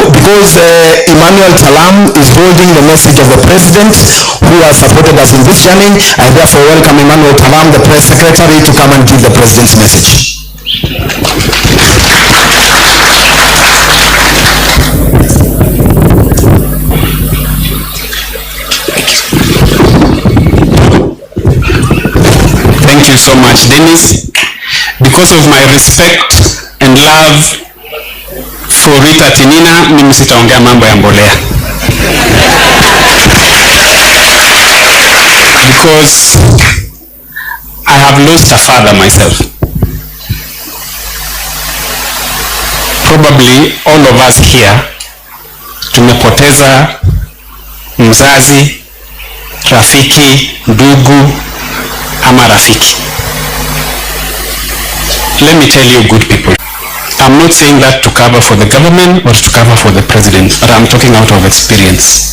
because Emmanuel Talam is holding the message of the president who has supported us in this journey, I therefore welcome Emmanuel Talam, the press secretary, to come and give the president's message. Thank you so much, Dennis. Because of my respect and love for Rita Tinina, mimi sitaongea mambo ya mbolea. Because I have lost a father myself. Probably all of us here tumepoteza mzazi, rafiki, ndugu ama rafiki. Let me tell you, good people, I'm not saying that to cover for the government or to cover for the president, but I'm talking out of experience.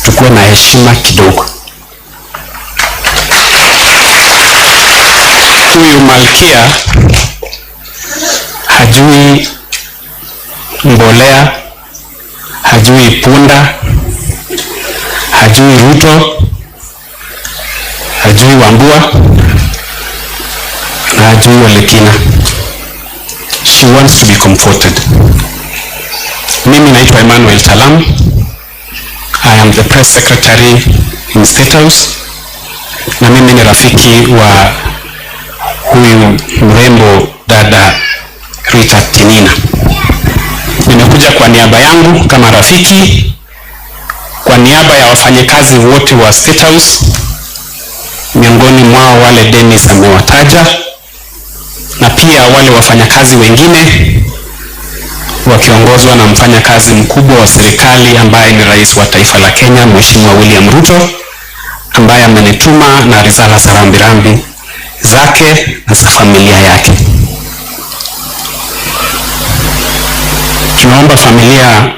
Tukuwe na heshima kidogo. Huyu malkia hajui mbolea, hajui punda, hajui Ruto, hajui Wambua, na hajui Walekina. She wants to be comforted. Mimi naitwa Emmanuel Talam. I am the press secretary in State House. Na mimi ni rafiki wa huyu mrembo dada Rita Tinina. Nimekuja kwa niaba yangu kama rafiki, kwa niaba ya wafanyakazi wote wa State House, miongoni mwao wale Dennis amewataja, na pia wale wafanyakazi wengine wakiongozwa na mfanyakazi mkubwa wa serikali ambaye ni rais wa taifa la Kenya, Mheshimiwa William Ruto, ambaye amenituma na risala za rambirambi zake na za familia yake. Tunaomba familia,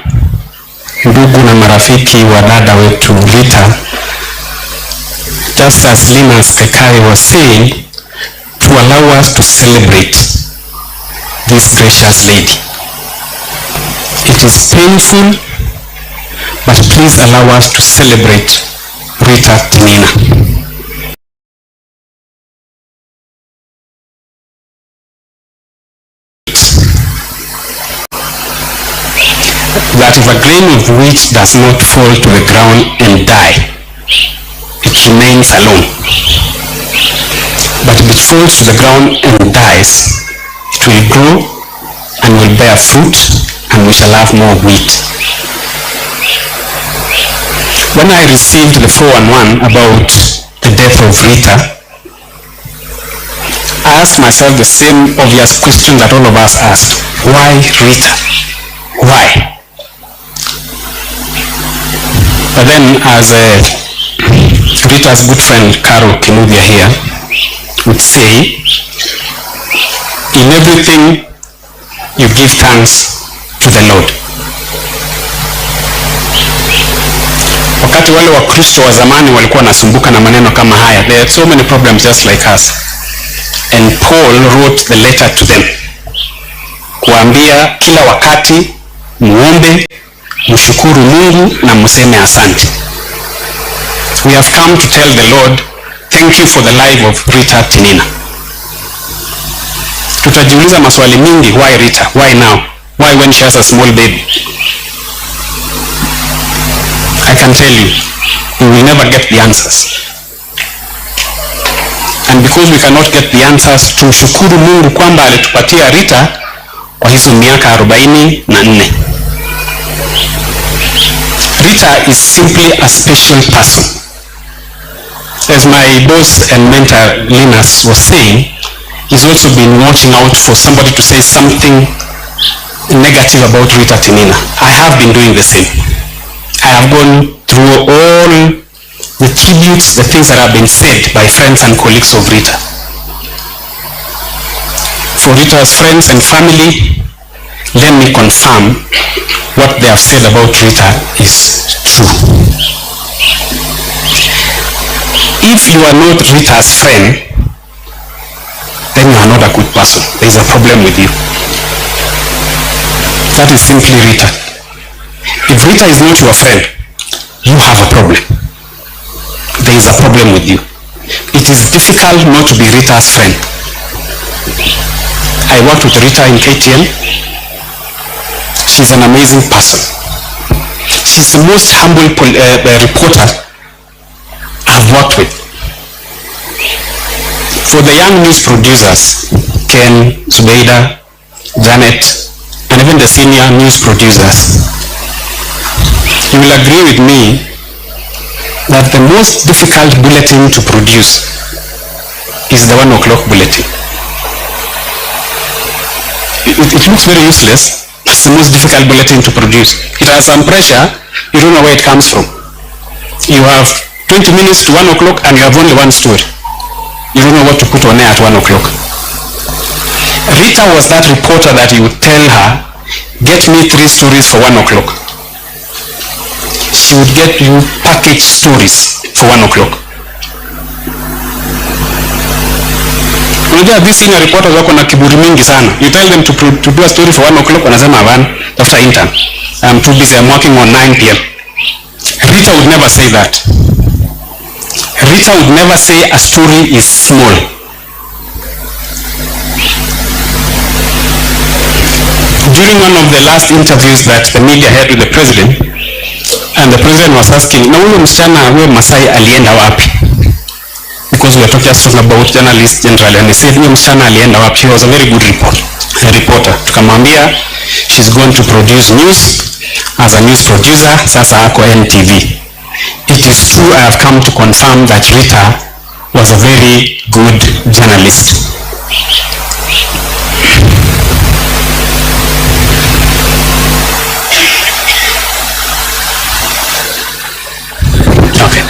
ndugu na marafiki wa dada wetu Rita, just as Linus Kekari was saying, to allow us to celebrate this gracious lady. It is painful, but please allow us to celebrate Rita Tinina. That if a grain of wheat does not fall to the ground and die, it remains alone. But if it falls to the ground and dies, it will grow and will bear fruit, and we shall have more wheat. When I received the 411 about the death of Rita, I asked myself the same obvious question that all of us asked. Why Rita? Why? But then, as Rita's good friend Carol Kinuthia here would say, in everything you give thanks to the Lord. Wakati wale wa Kristo wa zamani walikuwa nasumbuka na maneno kama haya, they had so many problems just like us. And Paul wrote the letter to them, kuambia kila wakati muombe, mshukuru Mungu na mseme asante. We have come to tell the Lord, thank you for the life of Rita Tinina. Tutajiuliza maswali mingi, why Rita? Why now? Why when she has a small baby? I can tell you, we will never get the answers. And because we cannot get the answers, tumshukuru Mungu kwamba alitupatia Rita kwa hizo miaka 44. Rita is simply a special person. As my boss and mentor Linus was saying, he's also been watching out for somebody to say something negative about Rita Tinina. I have been doing the same. I have gone through all the tributes, the things that have been said by friends and colleagues of Rita. For Rita's friends and family, let me confirm what they have said about Rita is true. If you are not Rita's friend, then you are not a good person. There is a problem with you. That is simply Rita. if Rita is not your friend, you have a problem. There is a problem with you. It is difficult not to be Rita's friend. I worked with Rita in KTN. She's an amazing person. She's the most humble reporter I've worked with. For the young news producers, Ken, Zubeida, Janet, and even the senior news producers, you will agree with me that the most difficult bulletin to produce is the 1 o'clock bulletin. It looks very useless. It's the most difficult bulletin to produce. It has some pressure. You don't know where it comes from. You have 20 minutes to 1 o'clock and you have only one story. You don't know what to put on air at 1 o'clock. Rita was that reporter that you would tell her, get me 3 stories for 1 o'clock. She would get you package stories for 1 o'clock. Unajua these senior reporters wako na kiburi mingi sana. You tell them to do a story for 1 o'clock, wanasema hapana, after intern. I'm too busy, I'm working on 9 p.m. Rita would never say that. Rita would never say a story is small. During one of the last interviews that the media had with the president, and the president was asking, na huyo msichana huyo Masai alienda wapi? Because we are just talking about journalists generally, and he said, huyo msichana alienda wapi? He was a very good reporter. Tukamwambia, she's going to produce news as a news producer, sasa ako NTV. It is true, I have come to confirm that Rita was a very good journalist. Okay.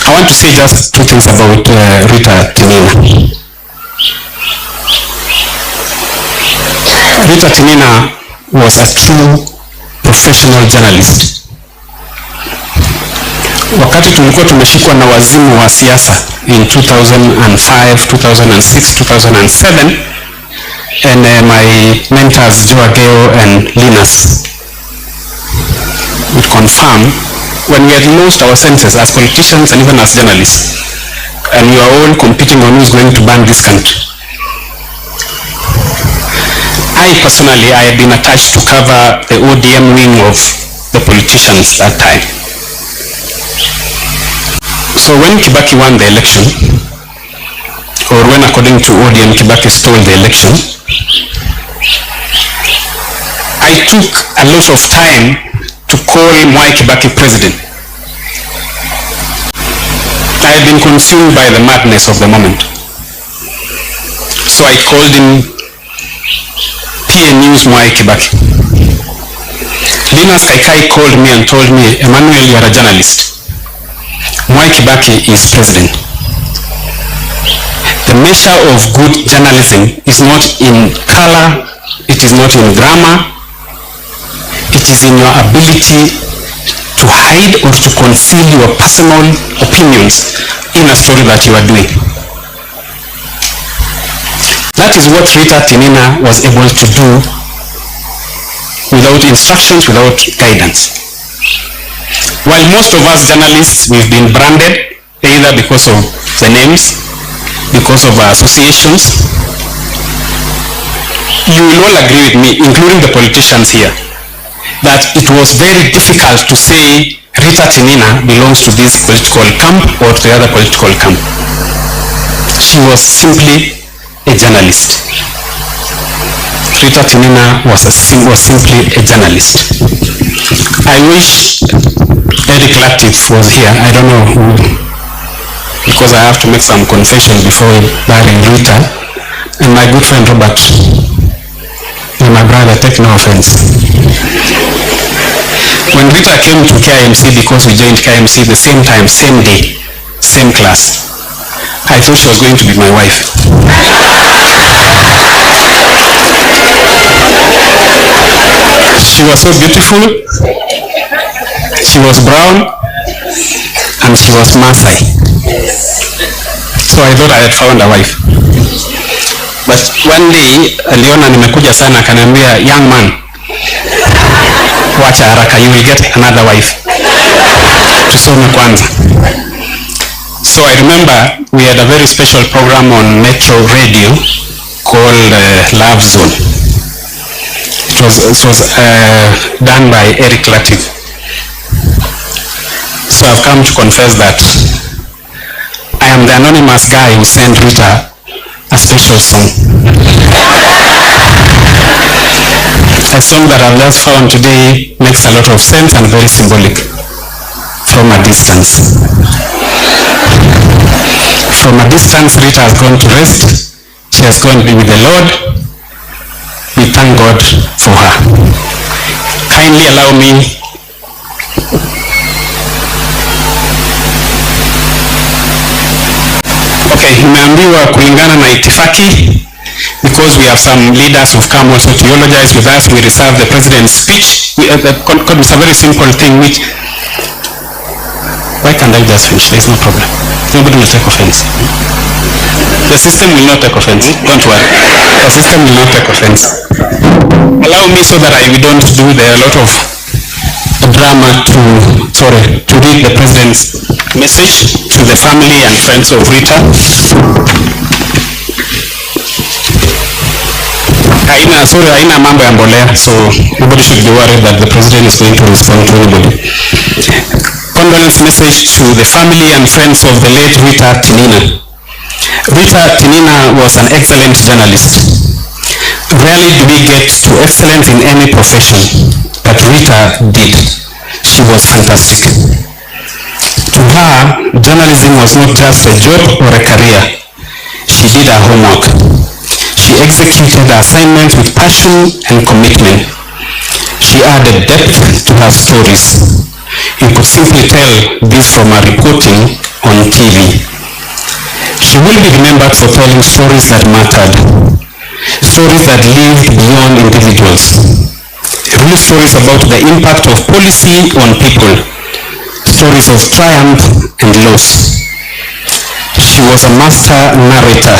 I want to say just 2 things about Rita Tinina. Rita Tinina was a true professional journalist. Wakati tulikuwa tumeshikwa na wazimu wa siasa in 2005, 2006, 2007, and my mentors Joageo and Linus would confirm, when we had lost our senses as politicians and even as journalists, and we were all competing on who's going to ban this country. I personally, I had been attached to cover the ODM wing of the politicians that time. So when Kibaki won the election, or when according to ODM Kibaki stole the election, I took a lot of time to call Mwai Kibaki president. I had been consumed by the madness of the moment. So I called him PA News Mwai Kibaki. Linus Kaikai called me and told me, Emmanuel, you are a journalist. Mwai Kibaki is president. The measure of good journalism is not in color, it is not in grammar, it is in your ability to hide or to conceal your personal opinions in a story that you are doing. That is what Rita Tinina was able to do without instructions, without guidance. While most of us journalists, we've been branded either because of the names, because of our associations, you will all agree with me, including the politicians here, that it was very difficult to say Rita Tinina belongs to this political camp or to the other political camp. She was simply a journalist. Rita Tinina was simply a journalist. I wish Eric Latif was here. I don't know who, because I have to make some confession before burying Rita. And my good friend Robert, and my brother, take no offense. When Rita came to KIMC, because we joined KIMC the same time, same day, same class, I thought she was going to be my wife. She was so beautiful, she was brown, and she was Maasai. So I thought I had found a wife. But one day, aliona nimekuja sana, akaniambia, young man, wacha haraka, you will get another wife. Tusome kwanza. So I remember we had a very special program on Metro Radio called Love Zone. It was done by Eric Latif. So I've come to confess that I am the anonymous guy who sent Rita a special song. A song that I've just found today makes a lot of sense and very symbolic. From a distance. From a distance, Rita has gone to rest. She has gone to be with the Lord. We thank God for her. Kindly allow me nimeambiwa kulingana na itifaki, because we have some leaders who've come also to eulogize with us, we reserve the president's speech. It's a very simple thing which, why can't I just finish? There's no problem. Nobody will take offense. The system will not take offense. Don't worry. The system will not take offense. Allow me so that we don't do a lot of drama to read the president's message to the family and friends of Rita. Haina mambo ya mbolea, so nobody should be worried that the president is going to respond to anybody. Condolence message to the family and friends of the late Rita Tinina. Rita Tinina was an excellent journalist. Rarely do we get to excellence in any profession, but Rita did. She was fantastic. To her, journalism was not just a job or a career. She did her homework. She executed her assignments with passion and commitment. She added depth to her stories. You could simply tell this from her reporting on TV. She will be remembered for telling stories that mattered, stories that lived beyond individuals, real stories about the impact of policy on people, stories of triumph and loss. She was a master narrator,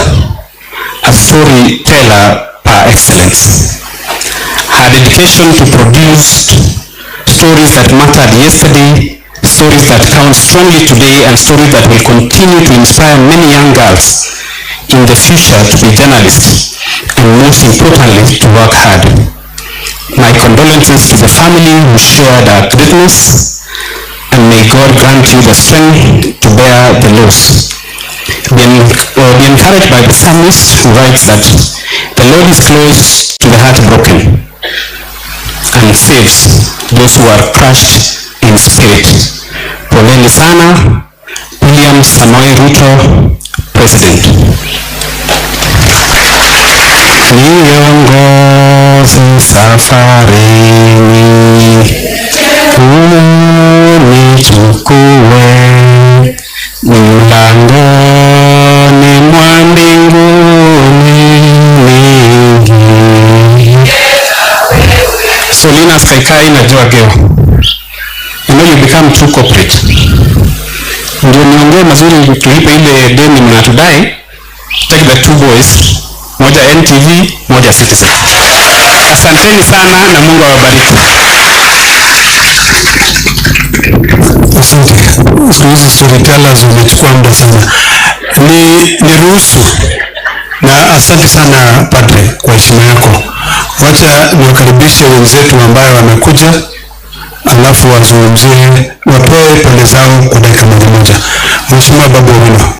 a storyteller par excellence. Her dedication to produce stories that mattered yesterday, stories that count strongly today, and stories that will continue to inspire many young girls in the future to be journalists, and most importantly, to work hard. My condolences to the family who shared our greatness, and may God grant you the strength to bear the loss. Be encouraged by the psalmist who writes that the Lord is close to the heartbroken and saves those who are crushed in spirit. Poleni sana, William Samoei Ruto, President. Niongoze safarini, unichukue mlangoni mwa mbinguni. Solina Skaikai na Joageo. You know, you become too corporate. Ndio niongee mazuri tulipe ile deni mnatudai. Take the two boys, moja NTV, moja Citizen. Asanteni sana na Mungu awabariki. Asante. Hizi storytellers wamechukua muda sana. Ni ruhusu na asante sana padre kwa heshima yako. Wacha niwakaribishe wenzetu ambao wamekuja, alafu wazungumzie, watoe pole zao kwa dakika moja. Mheshimiwa Babu Owino.